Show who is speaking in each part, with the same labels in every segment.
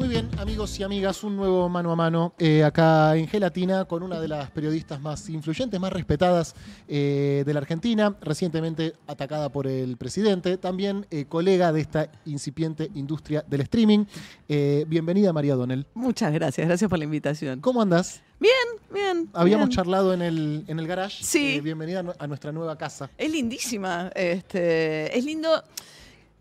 Speaker 1: Muy bien, amigos y amigas, un nuevo mano a mano acá en Gelatina con una de las periodistas más influyentes, más respetadas de la Argentina, recientemente atacada por el presidente, también colega de esta incipiente industria del streaming. Bienvenida, María Donel.
Speaker 2: Muchas gracias, gracias por la invitación.
Speaker 1: ¿Cómo andás?
Speaker 2: Bien, bien.
Speaker 1: Habíamos
Speaker 2: bien.
Speaker 1: charlado en el garage.
Speaker 2: Sí.
Speaker 1: Bienvenida a nuestra nueva casa.
Speaker 2: Es lindísima. Es lindo.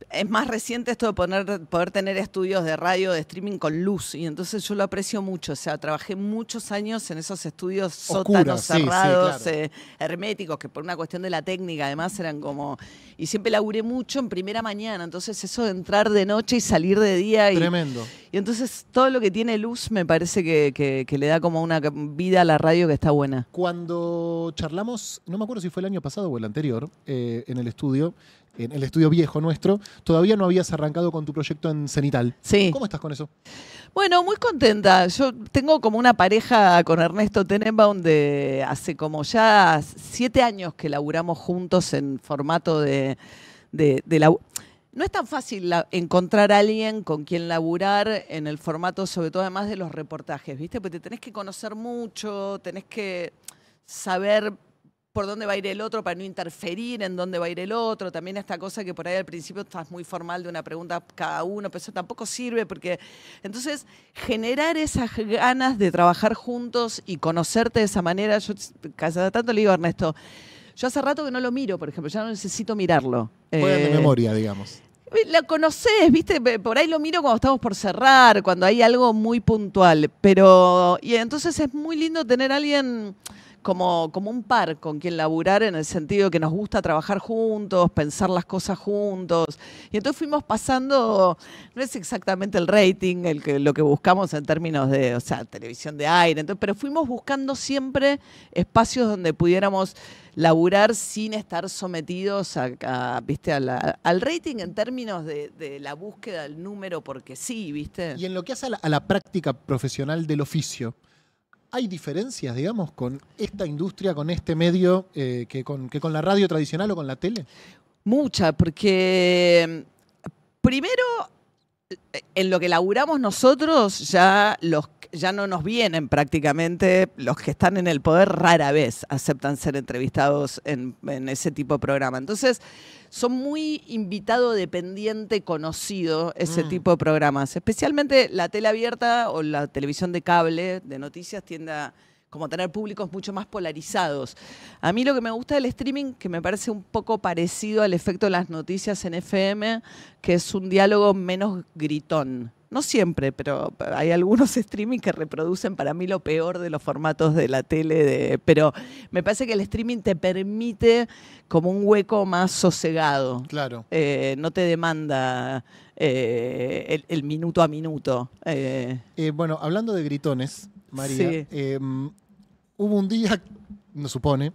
Speaker 2: Es más reciente esto de poder tener estudios de radio, de streaming con luz. Y entonces yo lo aprecio mucho. O sea, trabajé muchos años en esos estudios sótanos, cerrados,
Speaker 1: sí, claro.
Speaker 2: herméticos, que por una cuestión de la técnica además eran como... Y siempre laburé mucho en primera mañana. Entonces eso de entrar de noche y salir de día.
Speaker 1: Tremendo.
Speaker 2: Y entonces todo lo que tiene luz me parece que le da como una vida a la radio que está buena.
Speaker 1: Cuando charlamos, no me acuerdo si fue el año pasado o el anterior, en el estudio viejo nuestro, todavía no habías arrancado con tu proyecto en Cenital.
Speaker 2: Sí.
Speaker 1: ¿Cómo estás con eso?
Speaker 2: Bueno, muy contenta. Yo tengo como una pareja con Ernesto Tenenbaum de hace como ya 7 años que laburamos juntos en formato de No es tan fácil encontrar a alguien con quien laburar en el formato, sobre todo además de los reportajes, ¿viste? Porque te tenés que conocer mucho, tenés que saber por dónde va a ir el otro para no interferir en dónde va a ir el otro. También esta cosa que por ahí al principio estás muy formal de una pregunta cada uno, pero eso tampoco sirve porque... Entonces, generar esas ganas de trabajar juntos y conocerte de esa manera, yo cada tanto le digo a Ernesto, yo hace rato que no lo miro, por ejemplo, ya no necesito mirarlo.
Speaker 1: Juegan de memoria, digamos.
Speaker 2: La conocés, ¿viste? Por ahí lo miro cuando estamos por cerrar, cuando hay algo muy puntual. Pero, y entonces es muy lindo tener a alguien como un par con quien laburar en el sentido que nos gusta trabajar juntos, pensar las cosas juntos. Y entonces fuimos pasando, no es exactamente el rating lo que buscamos en términos de, o sea, televisión de aire, entonces, pero fuimos buscando siempre espacios donde pudiéramos laburar sin estar sometidos ¿viste? Al rating en términos de la búsqueda del número, porque sí, ¿viste?
Speaker 1: Y en lo que hace a la práctica profesional del oficio, ¿hay diferencias, digamos, con esta industria, con este medio, que con la radio tradicional o con la tele?
Speaker 2: Mucha, porque primero, en lo que laburamos nosotros, ya no nos vienen prácticamente, los que están en el poder rara vez aceptan ser entrevistados en ese tipo de programa. Entonces, son muy invitado dependiente conocido ese tipo de programas. Especialmente la tele abierta o la televisión de cable de noticias tiende a como tener públicos mucho más polarizados. A mí lo que me gusta del streaming, que me parece un poco parecido al efecto de las noticias en FM, que es un diálogo menos gritón. No siempre, pero hay algunos streaming que reproducen para mí lo peor de los formatos de la tele. Pero me parece que el streaming te permite como un hueco más sosegado.
Speaker 1: Claro.
Speaker 2: No te demanda el minuto a minuto.
Speaker 1: Bueno, hablando de gritones, María,
Speaker 2: Sí.
Speaker 1: hubo un día, nos supone,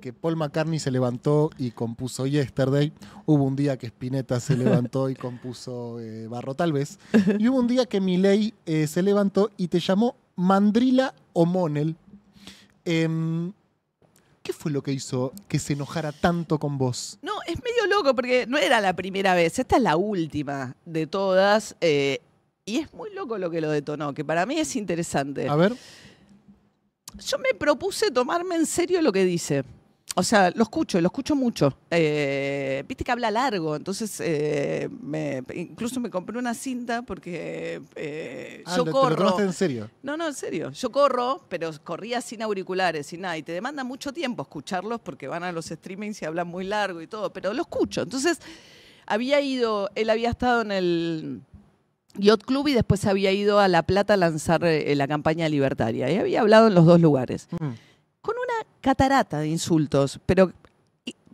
Speaker 1: que Paul McCartney se levantó y compuso Yesterday. Hubo un día que Spinetta se levantó y compuso Barro tal vez. Y hubo un día que Milei se levantó y te llamó Mandrila O'Monell. ¿Qué fue lo que hizo que se enojara tanto con vos?
Speaker 2: No, es medio loco porque no era la primera vez. Esta es la última de todas. Y es muy loco lo que lo detonó, que para mí es interesante.
Speaker 1: A ver.
Speaker 2: Yo me propuse tomarme en serio lo que dice. O sea, lo escucho mucho. Viste que habla largo, entonces incluso me compré una cinta porque yo corro.
Speaker 1: ¿Te lo tomaste en serio?
Speaker 2: No, en serio. Yo corro, pero corría sin auriculares, sin nada. Y te demanda mucho tiempo escucharlos porque van a los streamings y hablan muy largo y todo, pero lo escucho. Entonces, él había estado en el Yacht Club y después había ido a La Plata a lanzar la campaña libertaria. Y había hablado en los dos lugares. Con una catarata de insultos, pero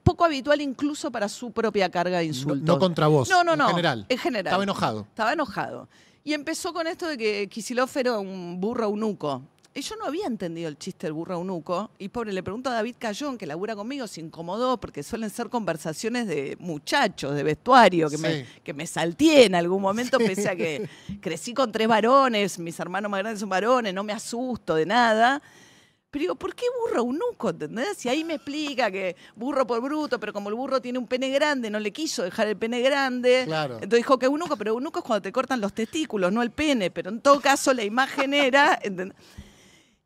Speaker 2: poco habitual incluso para su propia carga de insultos.
Speaker 1: No contra vos,
Speaker 2: no.
Speaker 1: En general.
Speaker 2: Estaba
Speaker 1: enojado.
Speaker 2: Estaba enojado. Y empezó con esto de que Kicillof era un burro eunuco. Y yo no había entendido el chiste del burro eunuco. Y pobre, le pregunto a David Cayón, que labura conmigo, se incomodó porque suelen ser conversaciones de muchachos, de vestuario, que me salteé en algún momento, pese a que crecí con 3 varones, mis hermanos más grandes son varones, no me asusto de nada. Pero digo, ¿por qué burro eunuco? ¿Entendés? Y ahí me explica que burro por bruto, pero como el burro tiene un pene grande, no le quiso dejar el pene grande.
Speaker 1: Claro.
Speaker 2: Entonces dijo que eunuco, pero eunuco es cuando te cortan los testículos, no el pene. Pero en todo caso la imagen era... ¿entendés?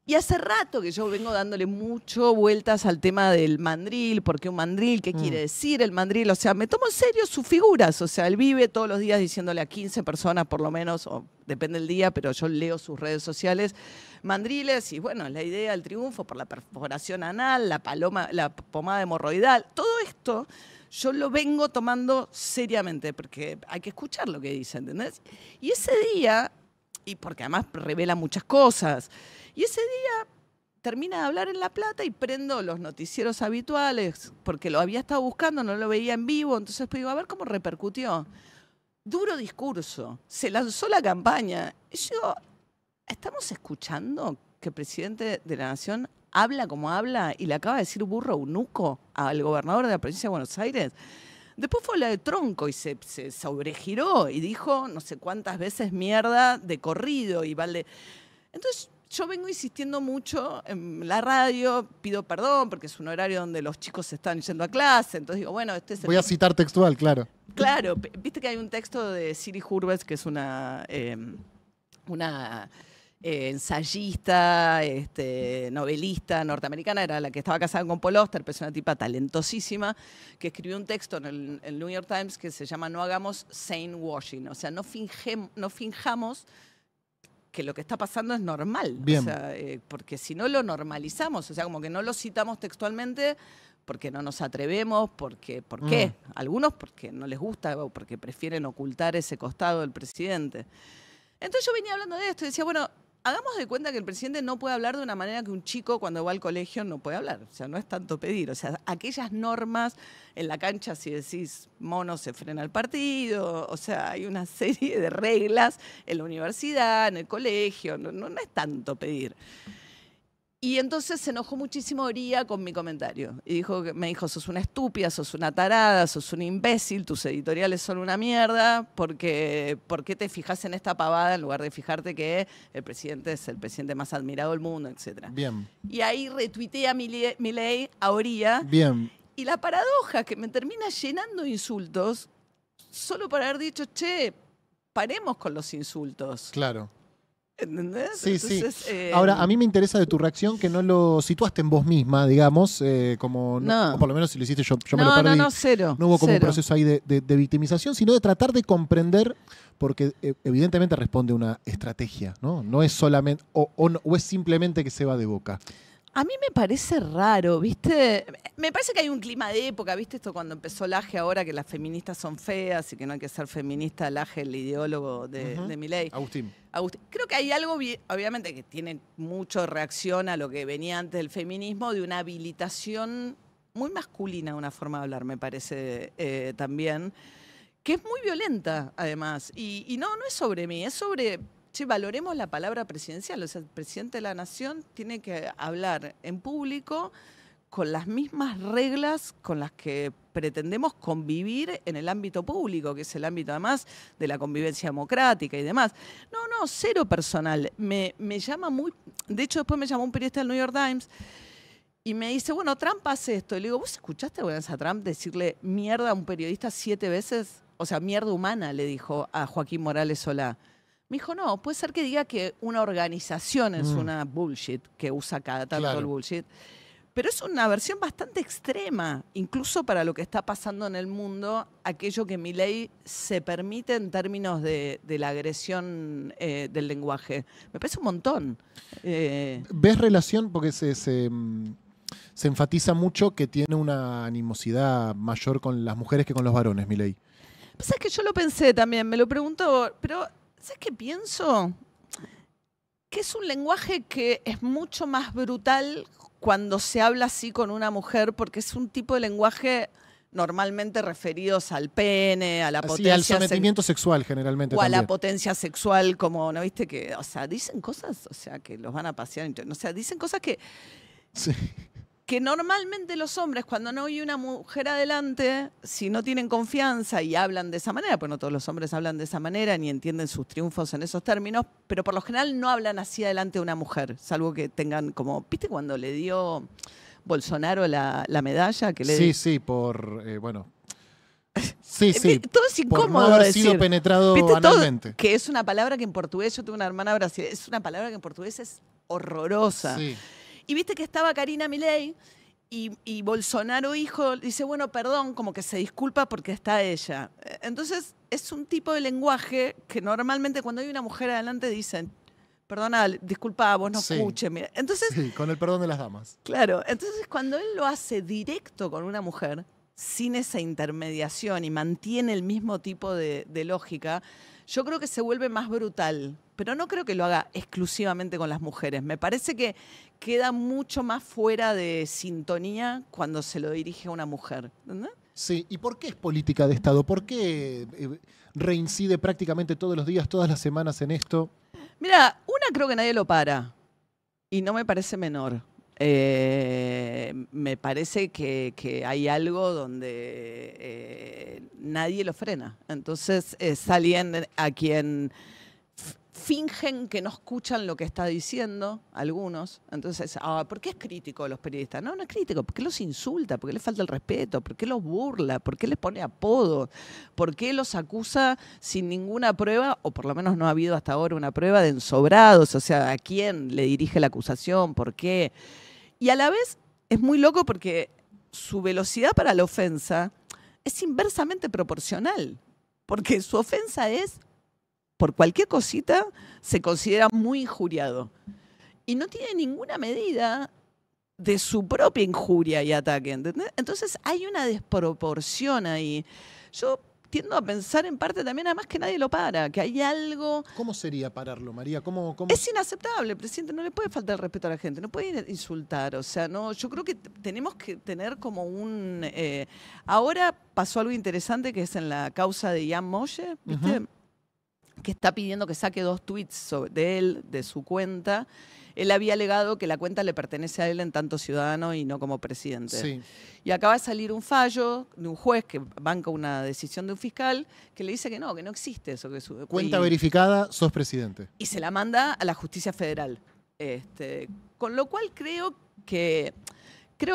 Speaker 2: Y hace rato que yo vengo dándole mucho vueltas al tema del mandril, porque un mandril, ¿qué quiere decir el mandril? O sea, me tomo en serio sus figuras. O sea, él vive todos los días diciéndole a 15 personas por lo menos, o depende del día, pero yo leo sus redes sociales, mandriles, y bueno, la idea del triunfo por la perforación anal, la pomada hemorroidal, todo esto yo lo vengo tomando seriamente, porque hay que escuchar lo que dice, ¿entendés? Y ese día, y porque además revela muchas cosas, y ese día termina de hablar en La Plata y prendo los noticieros habituales, porque lo había estado buscando, no lo veía en vivo, entonces pues digo, a ver cómo repercutió. Duro discurso, se lanzó la campaña. Y yo digo, ¿estamos escuchando que el presidente de la Nación habla como habla y le acaba de decir burro eunuco al gobernador de la provincia de Buenos Aires? Después fue la de Tronco y se sobregiró y dijo no sé cuántas veces mierda de corrido y Valde. Entonces yo vengo insistiendo mucho en la radio, pido perdón porque es un horario donde los chicos están yendo a clase, entonces digo, bueno, este es el...
Speaker 1: Voy a citar textual, claro.
Speaker 2: Claro, viste que hay un texto de Siri Hurwitz, que es una ensayista, novelista norteamericana, era la que estaba casada con Paul Auster, pero es una tipa talentosísima, que escribió un texto en el New York Times que se llama No hagamos sane washing, o sea, no finjamos que lo que está pasando es normal.
Speaker 1: Bien.
Speaker 2: O sea, porque si no lo normalizamos, o sea, como que no lo citamos textualmente porque no nos atrevemos, ¿por qué? Algunos porque no les gusta o porque prefieren ocultar ese costado del presidente. Entonces yo venía hablando de esto y decía, bueno, hagamos de cuenta que el presidente no puede hablar de una manera que un chico cuando va al colegio no puede hablar. O sea, no es tanto pedir. O sea, aquellas normas en la cancha, si decís mono, se frena el partido. O sea, hay una serie de reglas en la universidad, en el colegio. No es tanto pedir. Y entonces se enojó muchísimo Oría con mi comentario. Y me dijo, sos una estúpida, sos una tarada, sos un imbécil, tus editoriales son una mierda, porque ¿por qué te fijas en esta pavada en lugar de fijarte que el presidente es el presidente más admirado del mundo, etcétera?
Speaker 1: Bien.
Speaker 2: Y ahí retuiteé a Milei, a Oría.
Speaker 1: Bien.
Speaker 2: Y la paradoja que me termina llenando de insultos, solo por haber dicho, che, paremos con los insultos.
Speaker 1: Claro.
Speaker 2: ¿Entendés?
Speaker 1: Sí,
Speaker 2: Entonces,
Speaker 1: sí. Ahora, a mí me interesa de tu reacción que no lo situaste en vos misma, digamos, como
Speaker 2: No.
Speaker 1: o por lo menos si lo hiciste yo me lo perdí.
Speaker 2: No, cero.
Speaker 1: No hubo como
Speaker 2: cero.
Speaker 1: un proceso ahí de victimización, sino de tratar de comprender, porque evidentemente responde a una estrategia, ¿no? No es solamente, o es simplemente que se va de boca.
Speaker 2: A mí me parece raro, ¿viste? Me parece que hay un clima de época, ¿viste? Esto cuando empezó Laje ahora, que las feministas son feas y que no hay que ser feminista, Laje, el ideólogo de Milei.
Speaker 1: Agustín.
Speaker 2: Creo que hay algo, obviamente, que tiene mucho reacción a lo que venía antes del feminismo, de una habilitación muy masculina, una forma de hablar, me parece también, que es muy violenta, además. Y no es sobre mí, es sobre... Che, valoremos la palabra presidencial. O sea, el presidente de la Nación tiene que hablar en público con las mismas reglas con las que pretendemos convivir en el ámbito público, que es el ámbito además de la convivencia democrática y demás. No, cero personal. Me llama muy... De hecho, después me llamó un periodista del New York Times y me dice, bueno, Trump hace esto. Y le digo, ¿vos escuchaste alguna vez a Trump decirle mierda a un periodista 7 veces? O sea, mierda humana, le dijo a Joaquín Morales Solá. Me dijo, no, puede ser que diga que una organización es una bullshit, que usa cada tanto el bullshit, pero es una versión bastante extrema, incluso para lo que está pasando en el mundo, aquello que Milei se permite en términos de la agresión del lenguaje. Me parece un montón.
Speaker 1: ¿Ves relación? Porque se enfatiza mucho que tiene una animosidad mayor con las mujeres que con los varones, Milei.
Speaker 2: Pues es que yo lo pensé también, me lo preguntó, pero... ¿Sabes qué pienso? Que es un lenguaje que es mucho más brutal cuando se habla así con una mujer, porque es un tipo de lenguaje normalmente referidos al pene, a la potencia...
Speaker 1: al sometimiento sexual generalmente
Speaker 2: o
Speaker 1: también.
Speaker 2: a la potencia sexual, como, ¿no viste? Que, o sea, dicen cosas, o sea, que los van a pasear, o sea, dicen cosas que...
Speaker 1: Sí.
Speaker 2: que normalmente los hombres, cuando no hay una mujer adelante, si no tienen confianza y hablan de esa manera, pues no todos los hombres hablan de esa manera ni entienden sus triunfos en esos términos, pero por lo general no hablan así adelante de una mujer, salvo que tengan como, ¿viste cuando le dio Bolsonaro la medalla? Que le
Speaker 1: Sí, por, bueno... Sí,
Speaker 2: todo es incómodo
Speaker 1: por no haber
Speaker 2: decir.
Speaker 1: sido penetrado analmente.
Speaker 2: Que es una palabra que en portugués, yo tuve una hermana brasileña, es una palabra que en portugués es horrorosa.
Speaker 1: Sí.
Speaker 2: Y viste que estaba Karina Milei y Bolsonaro hijo dice, bueno, perdón, como que se disculpa porque está ella. Entonces es un tipo de lenguaje que normalmente cuando hay una mujer adelante dicen, perdona, disculpa, vos no escuches. Mira. Entonces,
Speaker 1: sí, con el perdón de las damas.
Speaker 2: Claro, entonces cuando él lo hace directo con una mujer, sin esa intermediación y mantiene el mismo tipo de lógica, yo creo que se vuelve más brutal. Pero no creo que lo haga exclusivamente con las mujeres. Me parece que queda mucho más fuera de sintonía cuando se lo dirige a una mujer. ¿Entendés?
Speaker 1: Sí, ¿y por qué es política de Estado? ¿Por qué reincide prácticamente todos los días, todas las semanas en esto?
Speaker 2: Mira, una creo que nadie lo para. Y no me parece menor. Me parece que hay algo donde nadie lo frena. Entonces es alguien a quien fingen que no escuchan lo que está diciendo algunos. Entonces, ¿por qué es crítico de los periodistas? No, no es crítico. ¿Por qué los insulta? ¿Por qué les falta el respeto? ¿Por qué los burla? ¿Por qué les pone apodos? ¿Por qué los acusa sin ninguna prueba? O por lo menos no ha habido hasta ahora una prueba de ensobrados. O sea, ¿a quién le dirige la acusación? ¿Por qué? Y a la vez es muy loco porque su velocidad para la ofensa es inversamente proporcional. Porque su ofensa es, por cualquier cosita, se considera muy injuriado. Y no tiene ninguna medida de su propia injuria y ataque, ¿entendés? Entonces hay una desproporción ahí. Yo tiendo a pensar en parte también, además que nadie lo para, que hay algo...
Speaker 1: ¿Cómo sería pararlo, María? ¿Cómo?
Speaker 2: Es inaceptable, presidente, no le puede faltar el respeto a la gente, no puede insultar, o sea, no, yo creo que tenemos que tener como un... ahora pasó algo interesante que es en la causa de Jan Moye, ¿viste? Que está pidiendo que saque 2 tweets de él, de su cuenta. Él había alegado que la cuenta le pertenece a él en tanto ciudadano y no como presidente.
Speaker 1: Sí.
Speaker 2: Y acaba de salir un fallo de un juez que banca una decisión de un fiscal que le dice que no existe eso.
Speaker 1: Cuenta verificada, sos presidente.
Speaker 2: Y se la manda a la justicia federal. Con lo cual creo que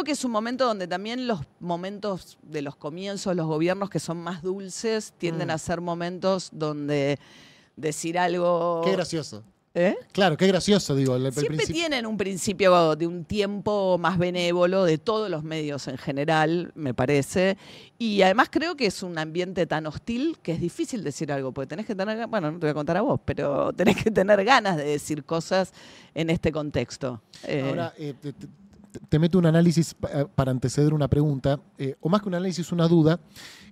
Speaker 2: es un momento donde también los momentos de los comienzos de los gobiernos que son más dulces tienden a ser momentos donde decir algo...
Speaker 1: Qué gracioso.
Speaker 2: ¿Eh?
Speaker 1: Claro, qué gracioso, digo.
Speaker 2: Siempre tienen un principio de un tiempo más benévolo de todos los medios en general, me parece. Y además creo que es un ambiente tan hostil que es difícil decir algo, porque tenés que tener, bueno, no te voy a contar a vos, pero tenés que tener ganas de decir cosas en este contexto.
Speaker 1: Ahora, te meto un análisis para anteceder una pregunta, o más que un análisis, una duda,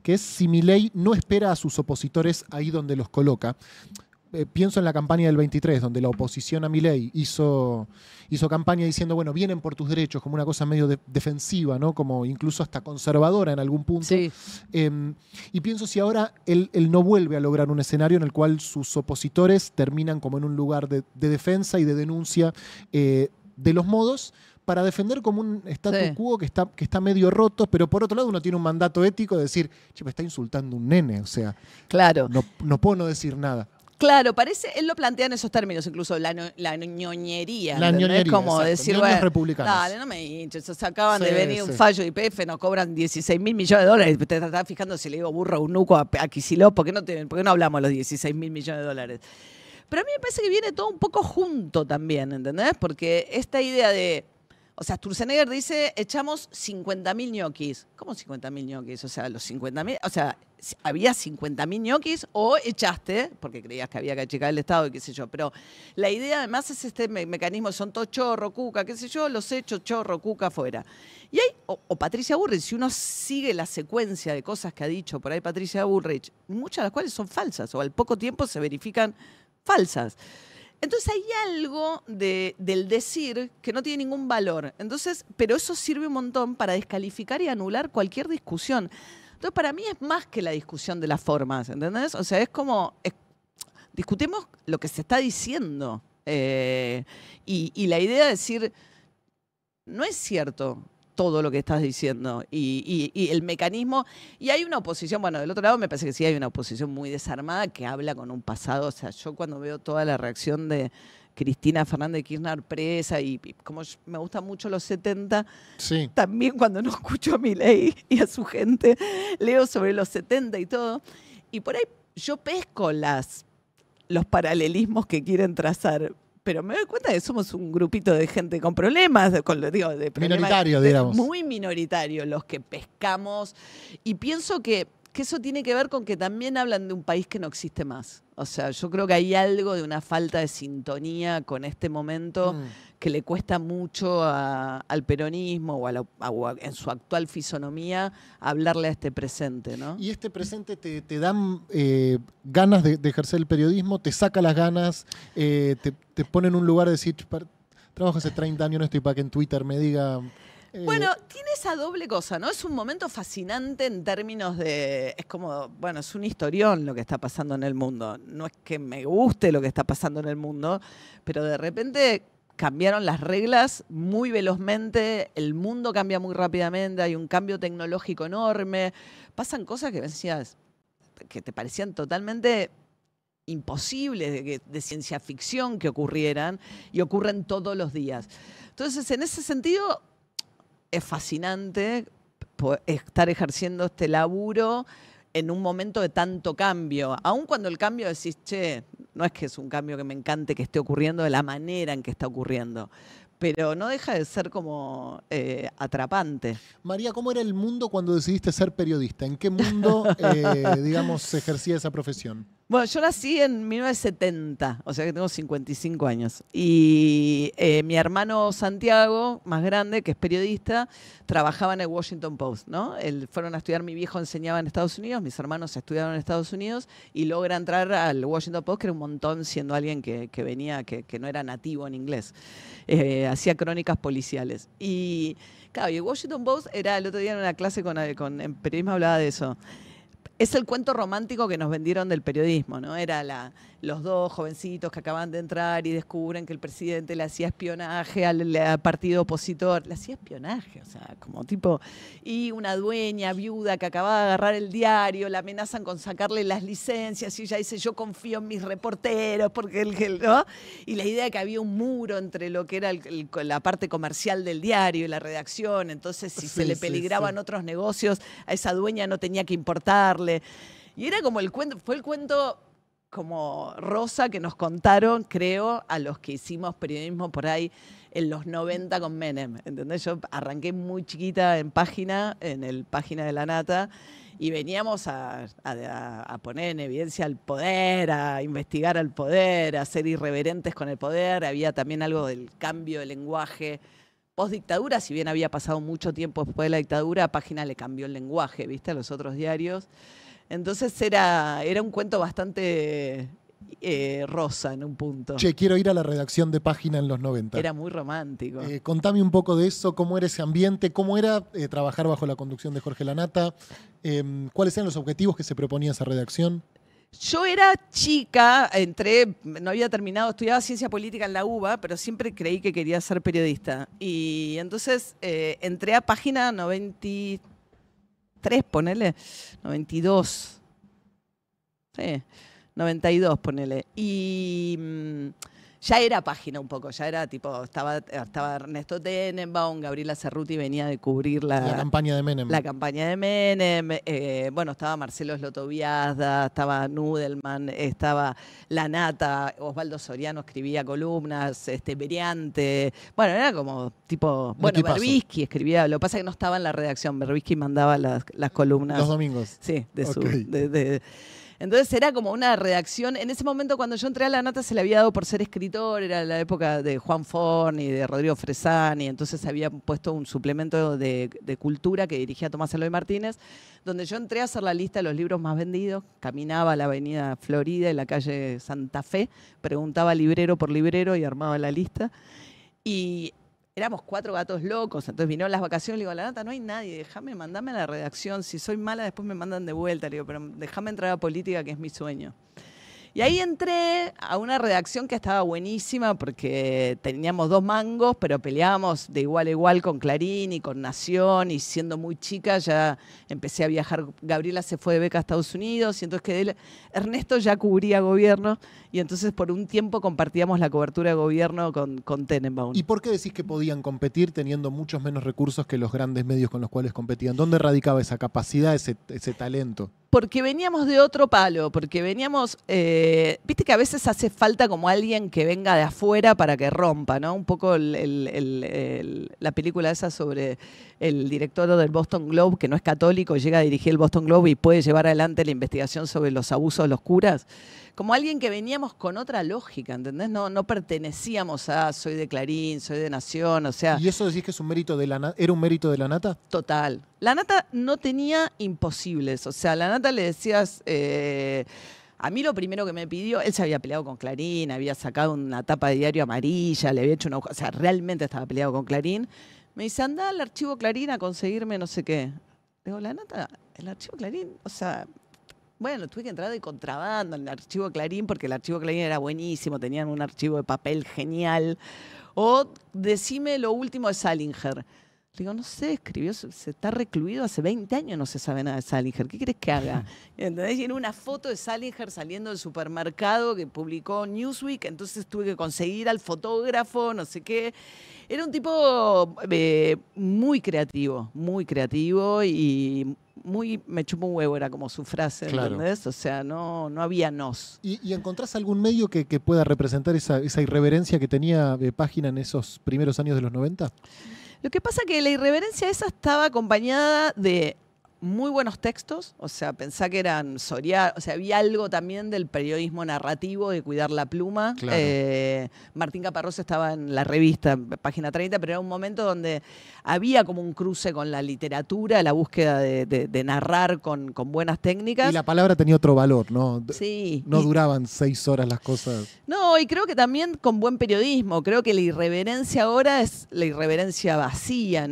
Speaker 1: que es si Milei no espera a sus opositores ahí donde los coloca. Pienso en la campaña del 23, donde la oposición a Milei hizo campaña diciendo, bueno, vienen por tus derechos, como una cosa medio defensiva, ¿no? Como incluso hasta conservadora en algún punto.
Speaker 2: Sí.
Speaker 1: Y pienso si ahora él no vuelve a lograr un escenario en el cual sus opositores terminan como en un lugar de defensa y de denuncia de los modos para defender como un statu quo que está medio roto, pero por otro lado uno tiene un mandato ético de decir, che, me está insultando un nene, o sea,
Speaker 2: claro.
Speaker 1: No puedo no decir nada.
Speaker 2: Claro, él lo plantea en esos términos, incluso la ñoñería.
Speaker 1: La ñoñería,
Speaker 2: es como
Speaker 1: exacto.
Speaker 2: decir,
Speaker 1: Ñoños republicanos.
Speaker 2: dale, no me hinches, se acaban de venir un fallo de IPF, nos cobran 16.000 millones de dólares, te estás fijando si le digo burro o nuco a Kicillof, ¿por qué no hablamos de los 16.000 millones de dólares? Pero a mí me parece que viene todo un poco junto también, ¿entendés? Porque esta idea de... O sea, Sturzenegger dice, echamos 50.000 ñoquis. ¿Cómo 50.000 ñoquis? O sea, los 50.000... O sea, ¿había 50.000 ñoquis o echaste? Porque creías que había que achicar el Estado y qué sé yo. Pero la idea además es este mecanismo, son todos chorro, cuca, qué sé yo, los echo, chorro, cuca, afuera. Y hay... O Patricia Bullrich, si uno sigue la secuencia de cosas que ha dicho por ahí Patricia Bullrich, muchas de las cuales son falsas o al poco tiempo se verifican falsas. Entonces hay algo del decir que no tiene ningún valor. Entonces, pero eso sirve un montón para descalificar y anular cualquier discusión. Entonces, para mí es más que la discusión de las formas, ¿entendés? O sea, es como, discutimos lo que se está diciendo. Y la idea de decir, no es cierto todo lo que estás diciendo y el mecanismo. Y hay una oposición, bueno, del otro lado me parece que sí hay una oposición muy desarmada que habla con un pasado. O sea, yo cuando veo toda la reacción de Cristina Fernández de Kirchner presa y como me gustan mucho los 70,
Speaker 1: Sí.
Speaker 2: también cuando no escucho a Milei y a su gente, leo sobre los 70 y todo. Y por ahí yo pesco los paralelismos que quieren trazar. Pero me doy cuenta que somos un grupito de gente con problemas, de problemas
Speaker 1: Minoritario, digamos.
Speaker 2: muy minoritario los que pescamos. Y pienso que eso tiene que ver con que también hablan de un país que no existe más. O sea, yo creo que hay algo de una falta de sintonía con este momento que le cuesta mucho al peronismo o en su actual fisonomía hablarle a este presente, ¿no?
Speaker 1: Y este presente te dan ganas de ejercer el periodismo, te saca las ganas, te pone en un lugar de decir, trabajo hace 30 años, no estoy para que en Twitter me diga...
Speaker 2: Bueno, tiene esa doble cosa, ¿no? Es un momento fascinante en términos de... Es como, bueno, es un historión lo que está pasando en el mundo. No es que me guste lo que está pasando en el mundo, pero de repente cambiaron las reglas muy velozmente, el mundo cambia muy rápidamente, hay un cambio tecnológico enorme, pasan cosas que decías, que te parecían totalmente imposibles de ciencia ficción que ocurrieran y ocurren todos los días. Entonces, en ese sentido... Es fascinante estar ejerciendo este laburo en un momento de tanto cambio. Aun cuando el cambio decís, che, no es que es un cambio que me encante que esté ocurriendo de la manera en que está ocurriendo, pero no deja de ser como atrapante.
Speaker 1: María, ¿cómo era el mundo cuando decidiste ser periodista? ¿En qué mundo, digamos, se ejercía esa profesión?
Speaker 2: Bueno, yo nací en 1970, o sea que tengo 55 años. Y mi hermano Santiago, más grande, que es periodista, trabajaba en el Washington Post, ¿no? Fueron a estudiar, mi viejo enseñaba en Estados Unidos, mis hermanos estudiaron en Estados Unidos y logra entrar al Washington Post, que era un montón siendo alguien que venía, que no era nativo en inglés. Hacía crónicas policiales. Y claro, y el Washington Post era, el otro día en una clase en periodismo hablaba de eso. Es el cuento romántico que nos vendieron del periodismo, ¿no? Era los dos jovencitos que acaban de entrar y descubren que el presidente le hacía espionaje al partido opositor. Le hacía espionaje, o sea, como tipo... Y una dueña viuda que acababa de agarrar el diario, la amenazan con sacarle las licencias y ella dice, yo confío en mis reporteros, porque ¿no? Y la idea de que había un muro entre lo que era la parte comercial del diario y la redacción, entonces si se le peligraban otros negocios, a esa dueña no tenía que importarle. Y era como fue el cuento como rosa que nos contaron, creo, a los que hicimos periodismo por ahí en los 90 con Menem. ¿Entendés? Yo arranqué muy chiquita en página de La Nata, y veníamos a poner en evidencia al poder, a investigar al poder, a ser irreverentes con el poder. Había también algo del cambio de lenguaje. Post-dictadura, si bien había pasado mucho tiempo después de la dictadura, a Página le cambió el lenguaje, ¿viste? A los otros diarios. Entonces era un cuento bastante rosa en un punto.
Speaker 1: Che, quiero ir a la redacción de Página en los 90.
Speaker 2: Era muy romántico.
Speaker 1: Contame un poco de eso, cómo era ese ambiente, cómo era trabajar bajo la conducción de Jorge Lanata, cuáles eran los objetivos que se proponía esa redacción.
Speaker 2: Yo era chica, no había terminado, estudiaba ciencia política en la UBA, pero siempre creí que quería ser periodista. Y entonces entré a Página 93, ponele, 92. Sí, 92, ponele. Y ya era Página un poco, ya era tipo, estaba Ernesto Tenenbaum, Gabriela Cerruti venía de cubrir
Speaker 1: la campaña de Menem.
Speaker 2: La campaña de Menem, bueno, estaba Marcelo Slotoviazda, estaba Nudelman, estaba La Nata, Osvaldo Soriano escribía columnas, Beriante, bueno, era como tipo, bueno, Berbisky escribía, lo que pasa es que no estaba en la redacción, Berbisky mandaba las columnas.
Speaker 1: Los domingos.
Speaker 2: Sí, entonces era como una redacción. En ese momento, cuando yo entré a La Nata, se le había dado por ser escritor. Era la época de Juan Forni, de Rodrigo Fresani. Entonces había puesto un suplemento de cultura que dirigía Tomás Eloy Martínez, donde yo entré a hacer la lista de los libros más vendidos. Caminaba a la avenida Florida y la calle Santa Fe, preguntaba librero por librero y armaba la lista. Y éramos 4 gatos locos, entonces vinieron las vacaciones, le digo, La Nata, no hay nadie, mandame a la redacción, si soy mala después me mandan de vuelta, le digo, pero déjame entrar a política que es mi sueño. Y ahí entré a una redacción que estaba buenísima porque teníamos 2 mangos, pero peleábamos de igual a igual con Clarín y con Nación, y siendo muy chica ya empecé a viajar. Gabriela se fue de beca a Estados Unidos y entonces Ernesto ya cubría gobierno y entonces por un tiempo compartíamos la cobertura de gobierno con Tenenbaum.
Speaker 1: ¿Y por qué decís que podían competir teniendo muchos menos recursos que los grandes medios con los cuales competían? ¿Dónde radicaba esa capacidad, ese talento?
Speaker 2: Porque veníamos de otro palo, porque veníamos, viste que a veces hace falta como alguien que venga de afuera para que rompa, ¿no? Un poco la película esa sobre el director del Boston Globe, que no es católico, llega a dirigir el Boston Globe y puede llevar adelante la investigación sobre los abusos de los curas. Como alguien que veníamos con otra lógica, ¿entendés? No pertenecíamos a soy de Clarín, soy de Nación, o sea...
Speaker 1: ¿Y eso decís que es un mérito era un mérito de la nata?
Speaker 2: Total. La nata no tenía imposibles, o sea, la nata le decías... a mí lo primero que me pidió, él se había peleado con Clarín, había sacado una tapa de diario amarilla, le había hecho una... O sea, realmente estaba peleado con Clarín. Me dice, anda al archivo Clarín a conseguirme no sé qué. Le digo, la nata, el archivo Clarín, o sea... Bueno, tuve que entrar de contrabando en el archivo Clarín porque el archivo Clarín era buenísimo, tenían un archivo de papel genial. O decime lo último de Salinger. Le digo, no sé, escribió, se está recluido hace 20 años, no se sabe nada de Salinger. ¿Qué querés que haga? ¿Entendés? Y era una foto de Salinger saliendo del supermercado que publicó Newsweek, entonces tuve que conseguir al fotógrafo, no sé qué. Era un tipo muy creativo y me chupó un huevo, era como su frase,
Speaker 1: claro.
Speaker 2: ¿entendés? O sea, no había nos.
Speaker 1: ¿Y encontrás algún medio que pueda representar esa irreverencia que tenía Página en esos primeros años de los 90?
Speaker 2: Lo que pasa es que la irreverencia esa estaba acompañada de muy buenos textos, o sea, pensá que eran Soria, o sea, había algo también del periodismo narrativo, de cuidar la pluma.
Speaker 1: Claro.
Speaker 2: Martín Caparrós estaba en la revista, Página 30, pero era un momento donde había como un cruce con la literatura, la búsqueda de narrar con buenas técnicas.
Speaker 1: Y la palabra tenía otro valor, ¿no?
Speaker 2: Sí.
Speaker 1: No duraban 6 horas las cosas.
Speaker 2: No, y creo que también con buen periodismo. Creo que la irreverencia ahora es la irreverencia vacía,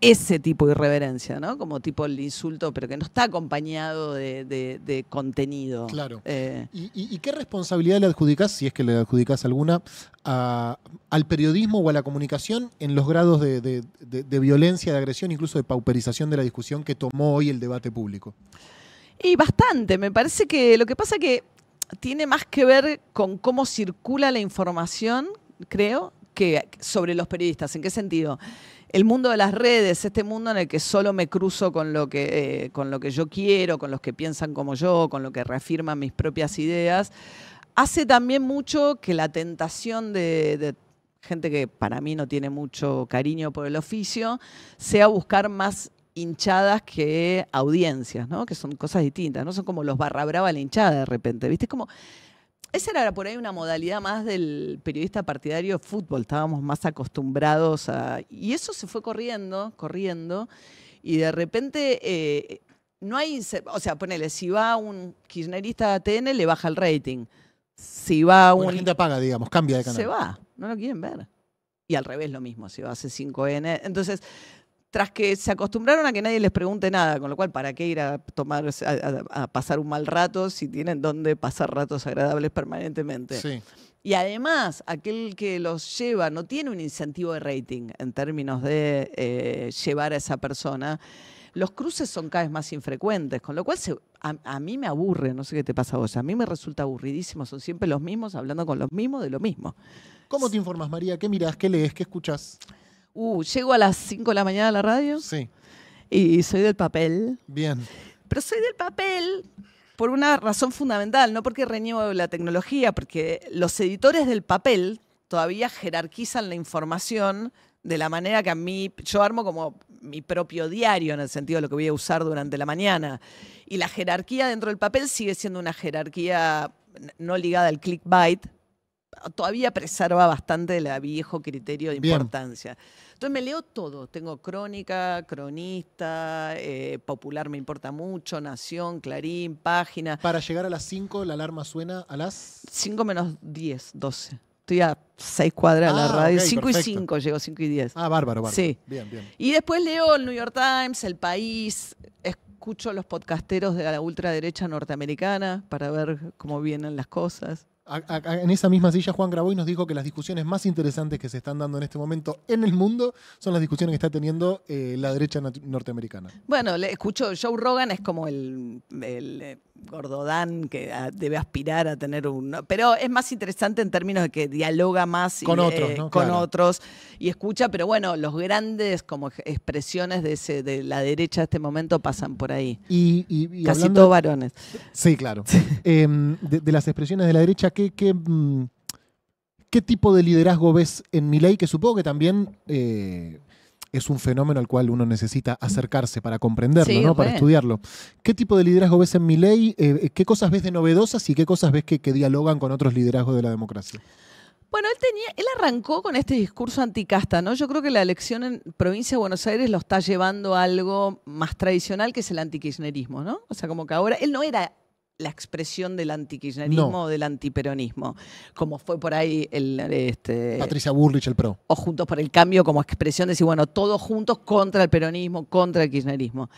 Speaker 2: ese tipo de irreverencia, ¿no? Como tipo el insulto, pero que no está acompañado de contenido.
Speaker 1: Claro. ¿Y qué responsabilidad le adjudicás, si es que le adjudicás alguna, al periodismo o a la comunicación en los grados de violencia, de agresión, incluso de pauperización de la discusión que tomó hoy el debate público?
Speaker 2: Y bastante. Me parece que lo que pasa que tiene más que ver con cómo circula la información, creo, que sobre los periodistas. ¿En qué sentido? El mundo de las redes, este mundo en el que solo me cruzo con lo que yo quiero, con los que piensan como yo, con lo que reafirman mis propias ideas, hace también mucho que la tentación de gente que para mí no tiene mucho cariño por el oficio sea buscar más hinchadas que audiencias, ¿no? Que son cosas distintas, ¿no? Son como los barra brava a la hinchada de repente, ¿viste? Es como... Esa era por ahí una modalidad más del periodista partidario de fútbol. Estábamos más acostumbrados a... Y eso se fue corriendo, y de repente no hay... O sea, ponele, si va un kirchnerista de ATN, le baja el rating. Si va un...
Speaker 1: La gente apaga, digamos, cambia de canal.
Speaker 2: Se va, no lo quieren ver. Y al revés lo mismo, si va a C5N. Entonces... Tras que se acostumbraron a que nadie les pregunte nada, con lo cual, ¿para qué ir a pasar un mal rato si tienen dónde pasar ratos agradables permanentemente?
Speaker 1: Sí.
Speaker 2: Y además, aquel que los lleva no tiene un incentivo de rating en términos de llevar a esa persona. Los cruces son cada vez más infrecuentes, con lo cual a mí me aburre, no sé qué te pasa a vos, a mí me resulta aburridísimo, son siempre los mismos, hablando con los mismos de lo mismo.
Speaker 1: ¿Cómo te informas, María? ¿Qué mirás? ¿Qué lees? ¿Qué escuchás?
Speaker 2: Llego a las 5 de la mañana a la radio.
Speaker 1: Sí.
Speaker 2: Y soy del papel.
Speaker 1: Bien.
Speaker 2: Pero soy del papel por una razón fundamental, no porque reniego la tecnología, porque los editores del papel todavía jerarquizan la información de la manera que a mí, yo armo como mi propio diario en el sentido de lo que voy a usar durante la mañana. Y la jerarquía dentro del papel sigue siendo una jerarquía no ligada al clickbait, todavía preserva bastante el viejo criterio de importancia. Entonces me leo todo. Tengo Crónica, Cronista, Popular me importa mucho, Nación, Clarín, Página.
Speaker 1: Para llegar a las 5, la alarma suena a las...
Speaker 2: 5 menos 10, 12. Estoy a 6 cuadras de la radio.
Speaker 1: Okay,
Speaker 2: 5
Speaker 1: perfecto.
Speaker 2: y 5, llego 5 y 10.
Speaker 1: Bárbaro.
Speaker 2: Sí.
Speaker 1: Bien.
Speaker 2: Y después leo el New York Times, El País, escucho los podcasteros de la ultraderecha norteamericana para ver cómo vienen las cosas.
Speaker 1: En esa misma silla, Juan Grabois nos dijo que las discusiones más interesantes que se están dando en este momento en el mundo son las discusiones que está teniendo la derecha norteamericana.
Speaker 2: Bueno, escucho, Joe Rogan es como el gordodán que debe aspirar a tener un... Pero es más interesante en términos de que dialoga más
Speaker 1: con otros, ¿no?
Speaker 2: con
Speaker 1: Claro.
Speaker 2: otros y escucha, pero bueno, los grandes como expresiones de la derecha de este momento pasan por ahí.
Speaker 1: Y
Speaker 2: Casi
Speaker 1: hablando-
Speaker 2: todos varones.
Speaker 1: Sí, claro. De las expresiones de la derecha, ¿qué tipo de liderazgo ves en Milei? Que supongo que también es un fenómeno al cual uno necesita acercarse para comprenderlo,
Speaker 2: Sí,
Speaker 1: ¿no? Para
Speaker 2: re.
Speaker 1: estudiarlo. ¿Qué tipo de liderazgo ves en Milei? ¿Qué cosas ves de novedosas y qué cosas ves que dialogan con otros liderazgos de la democracia?
Speaker 2: Bueno, él arrancó con este discurso anticasta, ¿no? Yo creo que la elección en provincia de Buenos Aires lo está llevando a algo más tradicional, que es el antikirchnerismo, ¿no? O sea, como que ahora él no era la expresión del antikirchnerismo
Speaker 1: No.
Speaker 2: o del antiperonismo, como fue por ahí
Speaker 1: Patricia Bullrich, el PRO.
Speaker 2: o Juntos por el Cambio como expresión de decir, bueno, todos juntos contra el peronismo, contra el kirchnerismo.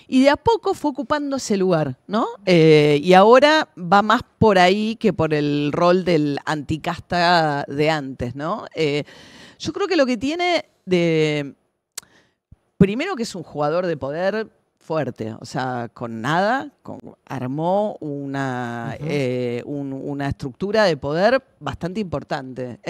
Speaker 2: Y de a poco fue ocupando ese lugar, ¿no? Y ahora va más por ahí que por el rol del anticasta de antes, ¿no? Yo creo que lo que tiene de... Primero que es un jugador de poder fuerte, o sea, con nada, armó una estructura de poder bastante importante,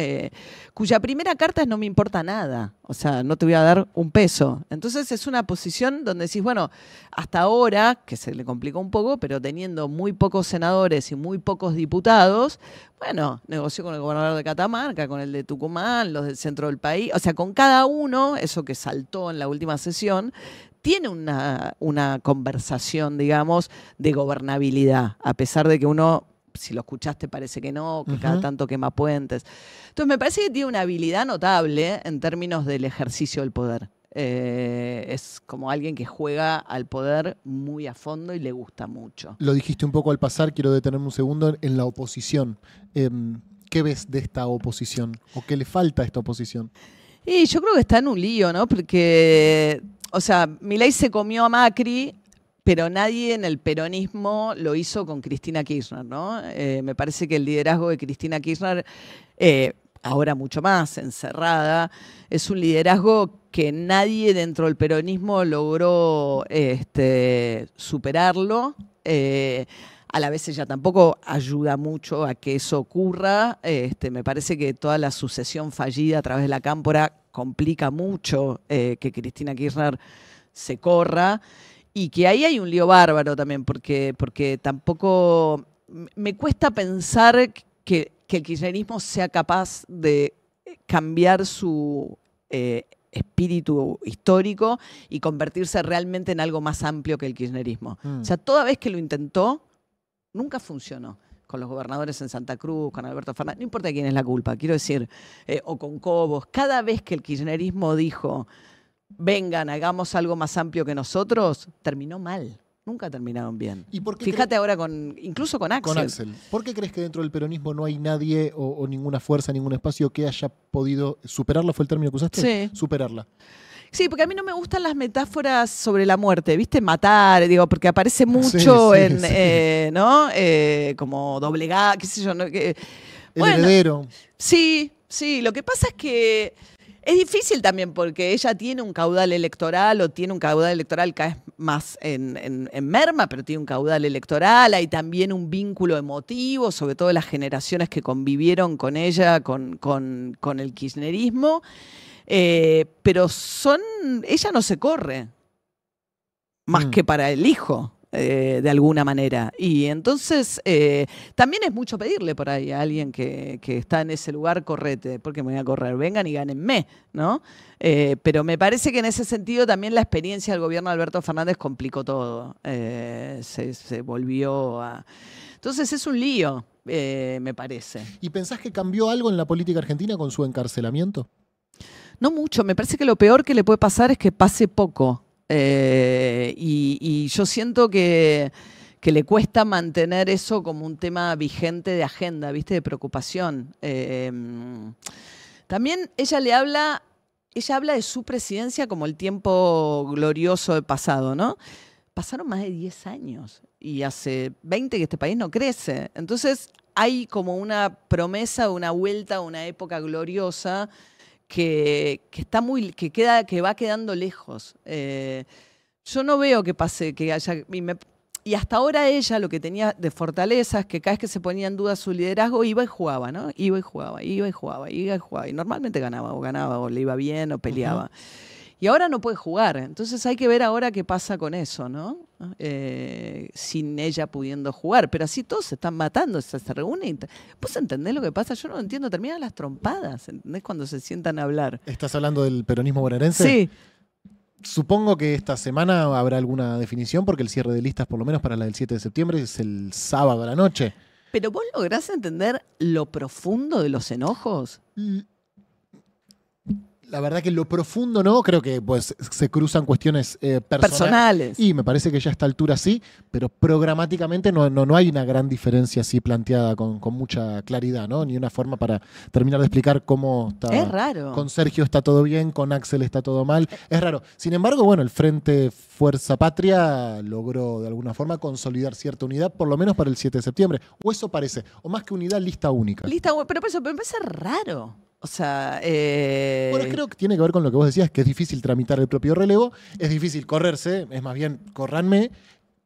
Speaker 2: cuya primera carta es no me importa nada, o sea, no te voy a dar un peso. Entonces es una posición donde decís, bueno, hasta ahora, que se le complicó un poco, pero teniendo muy pocos senadores y muy pocos diputados, bueno, negoció con el gobernador de Catamarca, con el de Tucumán, los del centro del país, o sea, con cada uno, eso que saltó en la última sesión, tiene una conversación, digamos, de gobernabilidad, a pesar de que uno, si lo escuchaste, parece que no, que cada tanto quema puentes. Entonces, me parece que tiene una habilidad notable en términos del ejercicio del poder. Es como alguien que juega al poder muy a fondo y le gusta mucho.
Speaker 1: Lo dijiste un poco al pasar, quiero detenerme un segundo en la oposición. ¿Qué ves de esta oposición? ¿O qué le falta a esta oposición?
Speaker 2: Y yo creo que está en un lío, ¿no? Porque, o sea, Milei se comió a Macri, pero nadie en el peronismo lo hizo con Cristina Kirchner, ¿no? Me parece que el liderazgo de Cristina Kirchner, ahora mucho más encerrada, es un liderazgo que nadie dentro del peronismo logró superarlo. A la vez ella tampoco ayuda mucho a que eso ocurra. Me parece que toda la sucesión fallida a través de la Cámpora complica mucho que Cristina Kirchner se corra. Y que ahí hay un lío bárbaro también, porque tampoco me cuesta pensar que el kirchnerismo sea capaz de cambiar su espíritu histórico y convertirse realmente en algo más amplio que el kirchnerismo. O sea, toda vez que lo intentó, nunca funcionó. Con los gobernadores en Santa Cruz, con Alberto Fernández, no importa quién es la culpa, quiero decir, o con Cobos, cada vez que el kirchnerismo dijo, vengan, hagamos algo más amplio que nosotros, terminó mal. Nunca terminaron bien.
Speaker 1: ¿Y por qué
Speaker 2: Fíjate ahora incluso con Axel.
Speaker 1: Con Axel. ¿Por qué crees que dentro del peronismo no hay nadie o ninguna fuerza, ningún espacio que haya podido superarla? ¿Fue el término que usaste?
Speaker 2: Sí.
Speaker 1: Superarla.
Speaker 2: Sí, porque a mí no me gustan las metáforas sobre la muerte, ¿viste? Matar, digo, porque aparece mucho
Speaker 1: Sí, sí.
Speaker 2: ¿no? Como doblegar, qué sé yo. ¿No?
Speaker 1: El heredero.
Speaker 2: Sí, lo que pasa es que es difícil también porque ella tiene un caudal electoral cada vez más en merma, pero tiene un caudal electoral, hay también un vínculo emotivo, sobre todo las generaciones que convivieron con ella, con el kirchnerismo. Pero ella no se corre más que para el hijo, de alguna manera. Y entonces también es mucho pedirle por ahí a alguien que está en ese lugar, correte, porque me voy a correr, vengan y gánenme, ¿no? Pero me parece que en ese sentido también la experiencia del gobierno de Alberto Fernández complicó todo. Se volvió a... Entonces es un lío, me parece.
Speaker 1: ¿Y pensás que cambió algo en la política argentina con su encarcelamiento?
Speaker 2: No mucho, me parece que lo peor que le puede pasar es que pase poco. Y yo siento que le cuesta mantener eso como un tema vigente de agenda, ¿viste? De preocupación. También ella habla de su presidencia como el tiempo glorioso del pasado, ¿no? pasaron más de 10 años y hace 20 que este país no crece. Entonces hay como una promesa, una vuelta a una época gloriosa que va quedando lejos. Yo no veo que pase, que haya... Y hasta ahora ella lo que tenía de fortaleza es que cada vez que se ponía en duda su liderazgo iba y jugaba, ¿no? Iba y jugaba. Y normalmente ganaba o le iba bien o peleaba. Y ahora no puede jugar. Entonces hay que ver ahora qué pasa con eso, ¿no? Sin ella pudiendo jugar. Pero así todos se están matando, se reúnen. ¿Vos entendés lo que pasa? Yo no entiendo. Terminan las trompadas, ¿entendés? Cuando se sientan a hablar.
Speaker 1: ¿Estás hablando del peronismo bonaerense?
Speaker 2: Sí.
Speaker 1: Supongo que esta semana habrá alguna definición, porque el cierre de listas, por lo menos para la del 7 de septiembre, es el sábado a la noche.
Speaker 2: ¿Pero vos lográs entender lo profundo de los enojos?
Speaker 1: La verdad que lo profundo no, creo que pues se cruzan cuestiones
Speaker 2: personales.
Speaker 1: Y me parece que ya a esta altura sí, pero programáticamente no hay una gran diferencia así planteada con mucha claridad, ¿no? Ni una forma para terminar de explicar cómo está.
Speaker 2: Es raro.
Speaker 1: Con Sergio está todo bien, con Axel está todo mal. Es raro. Sin embargo, bueno, el Frente Fuerza Patria logró de alguna forma consolidar cierta unidad, por lo menos para el 7 de septiembre. O eso parece. O más que unidad, lista única.
Speaker 2: Pero por eso me parece raro. O sea,
Speaker 1: Bueno, creo que tiene que ver con lo que vos decías, que es difícil tramitar el propio relevo, es difícil correrse, es más bien corranme.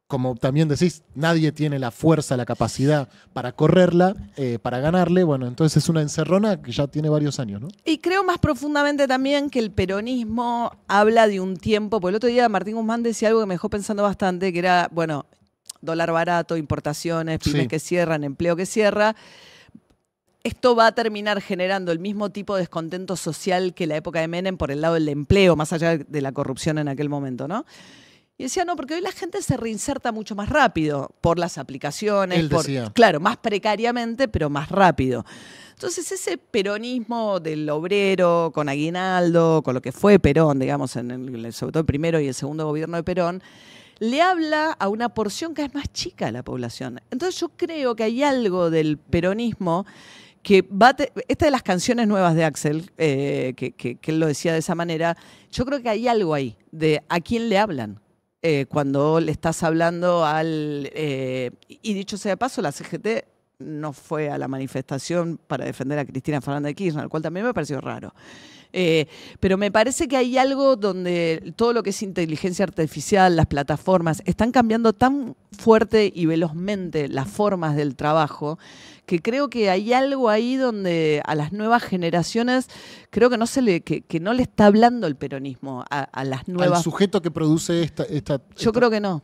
Speaker 1: Como también decís, nadie tiene la fuerza, la capacidad para correrla, para ganarle. Bueno, entonces es una encerrona que ya tiene varios años, ¿no?
Speaker 2: Y creo más profundamente también que el peronismo habla de un tiempo, porque el otro día Martín Guzmán decía algo que me dejó pensando bastante, que era, bueno, dólar barato, importaciones, pymes que cierran, empleo que cierra. Esto va a terminar generando el mismo tipo de descontento social que la época de Menem por el lado del empleo, más allá de la corrupción en aquel momento, ¿no? Y decía, no, porque hoy la gente se reinserta mucho más rápido por las aplicaciones.
Speaker 1: Él decía.
Speaker 2: Claro, más precariamente, pero más rápido. Entonces ese peronismo del obrero con aguinaldo, con lo que fue Perón, digamos, sobre todo el primero y el segundo gobierno de Perón, le habla a una porción que es más chica de la población. Entonces yo creo que hay algo del peronismo que esta de las canciones nuevas de Axel, que él lo decía de esa manera, yo creo que hay algo ahí de a quién le hablan cuando le estás hablando al... y dicho sea de paso, la CGT no fue a la manifestación para defender a Cristina Fernández de Kirchner, lo cual también me pareció raro. Pero me parece que hay algo donde todo lo que es inteligencia artificial, las plataformas, están cambiando tan fuerte y velozmente las formas del trabajo, que creo que hay algo ahí donde a las nuevas generaciones creo que no le está hablando el peronismo a las nuevas.
Speaker 1: Al sujeto que produce
Speaker 2: Yo creo que no.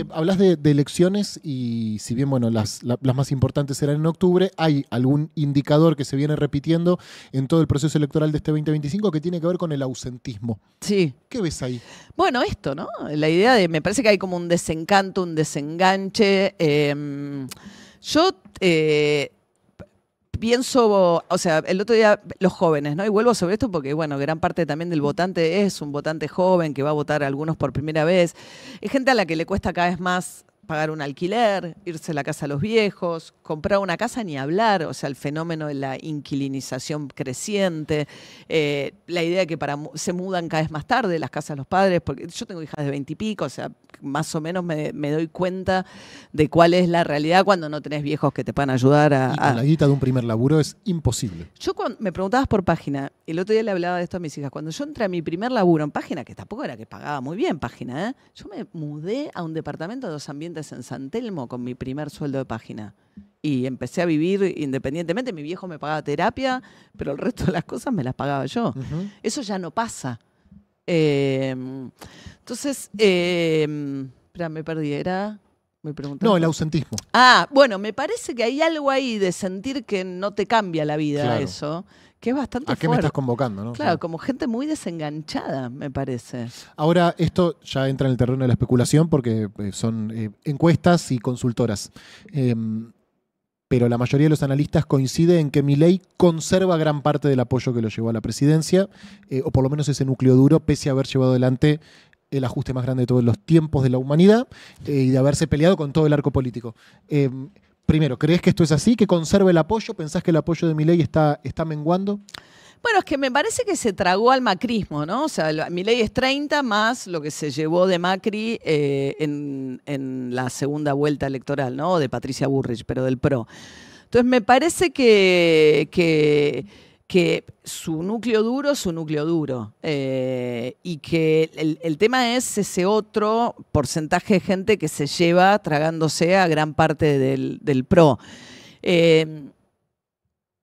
Speaker 1: Hablas de elecciones y si bien bueno las más importantes serán en octubre, hay algún indicador que se viene repitiendo en todo el proceso electoral de este 2025 que tiene que ver con el ausentismo.
Speaker 2: Sí.
Speaker 1: ¿Qué ves ahí?
Speaker 2: Bueno, esto, ¿no? La idea me parece que hay como un desencanto, un desenganche. Yo pienso, o sea, el otro día los jóvenes, ¿no? Y vuelvo sobre esto porque, bueno, gran parte también del votante es un votante joven que va a votar a algunos por primera vez. Es gente a la que le cuesta cada vez más pagar un alquiler, irse a la casa a los viejos, comprar una casa ni hablar, o sea, el fenómeno de la inquilinización creciente, la idea de que se mudan cada vez más tarde las casas de los padres, porque yo tengo hijas de 20 y pico, o sea, más o menos me doy cuenta de cuál es la realidad cuando no tenés viejos que te puedan ayudar a...
Speaker 1: Y con la guita de un primer laburo es imposible.
Speaker 2: Yo cuando me preguntabas por página, el otro día le hablaba de esto a mis hijas, cuando yo entré a mi primer laburo en página, que tampoco era que pagaba muy bien página, yo me mudé a un departamento de 2 ambientes en San Telmo con mi primer sueldo de página. Y empecé a vivir independientemente. Mi viejo me pagaba terapia, pero el resto de las cosas me las pagaba yo. Eso ya no pasa. Entonces, espera, me perdí. Me preguntaba.
Speaker 1: No, el ausentismo.
Speaker 2: Bueno, me parece que hay algo ahí de sentir que no te cambia la vida, claro. Eso. Que es bastante fuerte.
Speaker 1: ¿A qué me estás convocando? ¿No?
Speaker 2: Claro, como gente muy desenganchada, me parece.
Speaker 1: Ahora, esto ya entra en el terreno de la especulación porque son encuestas y consultoras. Pero la mayoría de los analistas coincide en que Milei conserva gran parte del apoyo que lo llevó a la presidencia, o por lo menos ese núcleo duro, pese a haber llevado adelante el ajuste más grande de todos los tiempos de la humanidad y de haberse peleado con todo el arco político. Primero, ¿crees que esto es así? ¿Que conserva el apoyo? ¿Pensás que el apoyo de Milei está menguando?
Speaker 2: Bueno, es que me parece que se tragó al macrismo, ¿no? O sea, Milei es 30 más lo que se llevó de Macri en la segunda vuelta electoral, ¿no? De Patricia Bullrich, pero del PRO. Entonces me parece que su núcleo duro, y que el tema es ese otro porcentaje de gente que se lleva tragándose a gran parte del PRO.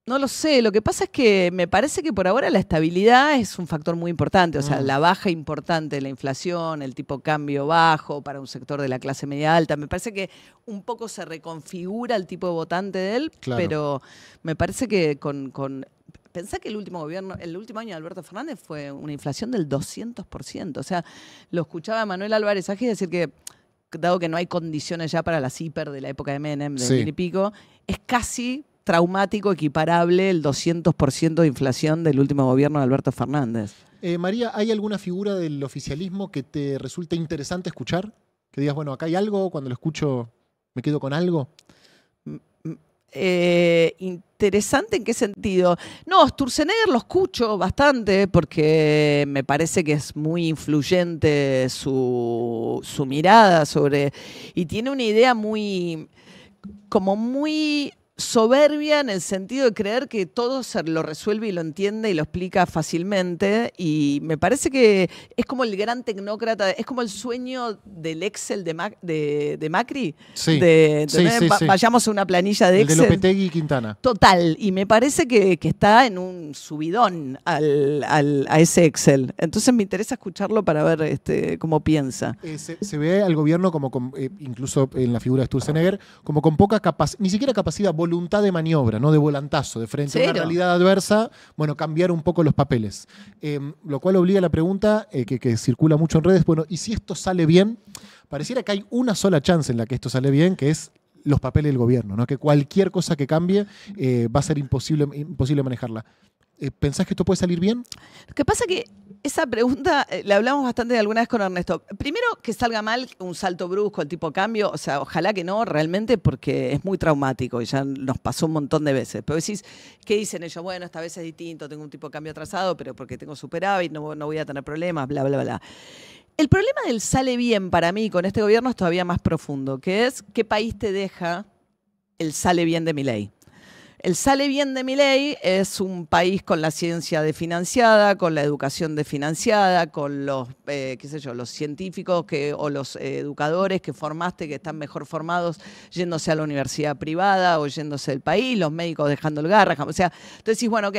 Speaker 2: No lo sé, lo que pasa es que me parece que por ahora la estabilidad es un factor muy importante, o sea, la baja importante de la inflación, el tipo de cambio bajo para un sector de la clase media alta, me parece que un poco se reconfigura el tipo de votante de él, claro. Pero me parece que pensá que el último año de Alberto Fernández fue una inflación del 200%, o sea, lo escuchaba Manuel Álvarez Agis decir que dado que no hay condiciones ya para las hiper de la época de Menem, de mil y pico, es casi traumático, equiparable el 200% de inflación del último gobierno de Alberto Fernández.
Speaker 1: María, ¿hay alguna figura del oficialismo que te resulte interesante escuchar? Que digas, bueno, acá hay algo, cuando lo escucho me quedo con algo.
Speaker 2: ¿Interesante en qué sentido? No, Sturzenegger lo escucho bastante porque me parece que es muy influyente su mirada sobre... Y tiene una idea muy soberbia en el sentido de creer que todo se lo resuelve y lo entiende y lo explica fácilmente, y me parece que es como el gran tecnócrata, es como el sueño del Excel de Macri.
Speaker 1: Sí.
Speaker 2: Sí. Vayamos a una planilla de Excel.
Speaker 1: El de Lopetegui y Quintana.
Speaker 2: Total, y me parece que está en un subidón a ese Excel. Entonces me interesa escucharlo para ver cómo piensa.
Speaker 1: Se ve al gobierno como incluso en la figura de Sturzenegger, como con poca capacidad, ni siquiera capacidad, voluntad de maniobra, ¿no? De volantazo, de frente a una realidad adversa, bueno, cambiar un poco los papeles. Lo cual obliga a la pregunta que circula mucho en redes, bueno, ¿y si esto sale bien? Pareciera que hay una sola chance en la que esto sale bien, que es los papeles del gobierno, ¿no? Que cualquier cosa que cambie va a ser imposible manejarla. ¿Pensás que esto puede salir bien?
Speaker 2: Lo que pasa que esa pregunta la hablamos bastante alguna vez con Ernesto. Primero, que salga mal un salto brusco, el tipo de cambio, o sea, ojalá que no, realmente, porque es muy traumático y ya nos pasó un montón de veces. Pero decís, ¿qué dicen ellos? Bueno, esta vez es distinto, tengo un tipo de cambio atrasado, pero porque tengo superávit, no voy a tener problemas, bla, bla, bla. El problema del sale bien para mí con este gobierno es todavía más profundo, que es qué país te deja el sale bien de Milei. El sale bien de Milei es un país con la ciencia desfinanciada, con la educación desfinanciada, con los, los científicos o los educadores que formaste, que están mejor formados yéndose a la universidad privada o yéndose del país, los médicos dejando el garra. O sea, entonces decís, bueno, ok,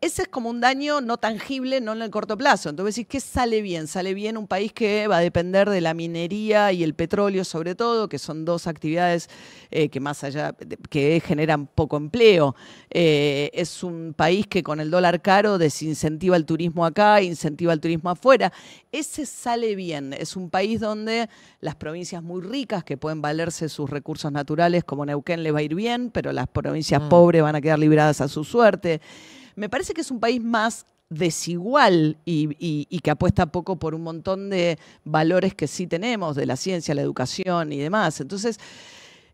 Speaker 2: ese es como un daño no tangible, no en el corto plazo. Entonces decís, ¿qué sale bien? Sale bien un país que va a depender de la minería y el petróleo sobre todo, que son dos actividades que más allá, que generan poco empleo. Es un país que con el dólar caro desincentiva el turismo acá, incentiva el turismo afuera. Ese sale bien. Es un país donde las provincias muy ricas, que pueden valerse sus recursos naturales, como Neuquén, les va a ir bien, pero las provincias pobres van a quedar libradas a su suerte. Me parece que es un país más desigual y que apuesta poco por un montón de valores que sí tenemos, de la ciencia, la educación y demás. Entonces,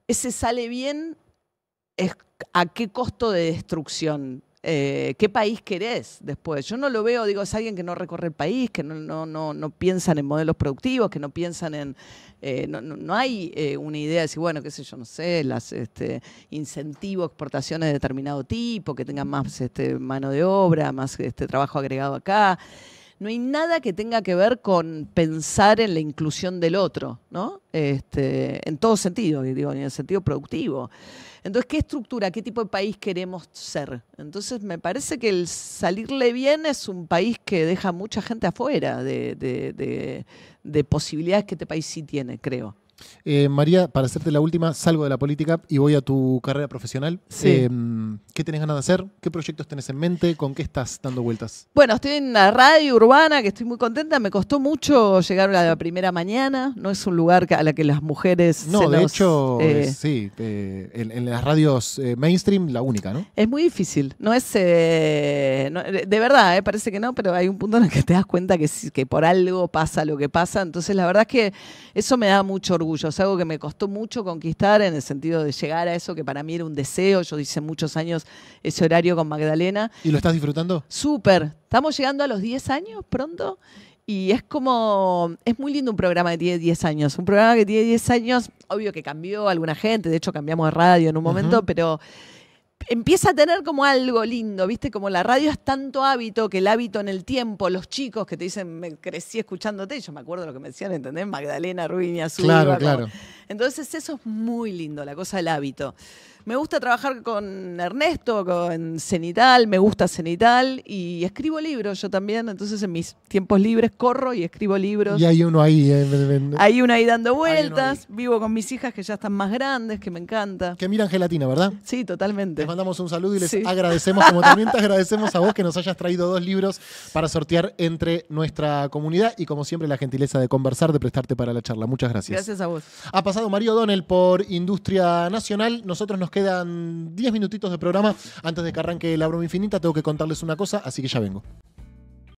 Speaker 2: ese sale bien es a qué costo de destrucción. ¿Qué país querés después? Yo no lo veo, digo, es alguien que no recorre el país, que no piensan en modelos productivos, que no piensan en... no hay una idea de decir, bueno, qué sé yo, no sé, incentivos, exportaciones de determinado tipo, que tengan más mano de obra, más trabajo agregado acá. No hay nada que tenga que ver con pensar en la inclusión del otro, ¿no? En todo sentido, digo, en el sentido productivo. Entonces, ¿qué estructura, qué tipo de país queremos ser? Entonces, me parece que el salirle bien es un país que deja mucha gente afuera de posibilidades que este país sí tiene, creo.
Speaker 1: María, para hacerte la última, salgo de la política y voy a tu carrera profesional.
Speaker 2: Sí.
Speaker 1: ¿Qué tenés ganas de hacer? ¿Qué proyectos tenés en mente? ¿Con qué estás dando vueltas?
Speaker 2: Bueno, estoy en la radio urbana, que estoy muy contenta. Me costó mucho llegar a la primera mañana. No es un lugar a la que las mujeres...
Speaker 1: No, de hecho, sí. En las radios mainstream, la única, ¿no?
Speaker 2: Es muy difícil. No es... de verdad, parece que no, pero hay un punto en el que te das cuenta que por algo pasa lo que pasa. Entonces, la verdad es que eso me da mucho orgullo. orgullo. Es algo que me costó mucho conquistar en el sentido de llegar a eso que para mí era un deseo. Yo hice muchos años ese horario con Magdalena.
Speaker 1: ¿Y lo estás disfrutando?
Speaker 2: Súper. Estamos llegando a los 10 años pronto. Y es como, es muy lindo un programa que tiene 10 años. Un programa que tiene 10 años, obvio que cambió alguna gente, de hecho cambiamos de radio en un momento, pero empieza a tener como algo lindo, ¿viste? Como la radio es tanto hábito, que el hábito en el tiempo, los chicos que te dicen, me crecí escuchándote, yo me acuerdo lo que me decían, ¿entendés? Magdalena, Ruiña,
Speaker 1: Claro, claro.
Speaker 2: Entonces eso es muy lindo, la cosa del hábito. Me gusta trabajar con Ernesto, con Cenital, me gusta Cenital y escribo libros yo también, entonces en mis tiempos libres corro y escribo libros.
Speaker 1: Y hay uno ahí.
Speaker 2: Hay uno ahí dando vueltas,
Speaker 1: ahí.
Speaker 2: Vivo con mis hijas que ya están más grandes, que me encanta.
Speaker 1: Que miran Gelatina, ¿verdad?
Speaker 2: Sí, totalmente.
Speaker 1: Les mandamos un saludo y les
Speaker 2: Sí.
Speaker 1: agradecemos, como también te agradecemos a vos que nos hayas traído 2 libros para sortear entre nuestra comunidad y como siempre la gentileza de conversar, de prestarte para la charla. Muchas gracias.
Speaker 2: Gracias a vos.
Speaker 1: Ha pasado Mario O'Donnell por Industria Nacional. Nosotros nos quedan 10 minutitos de programa antes de que arranque la broma infinita. Tengo que contarles una cosa, así que ya vengo.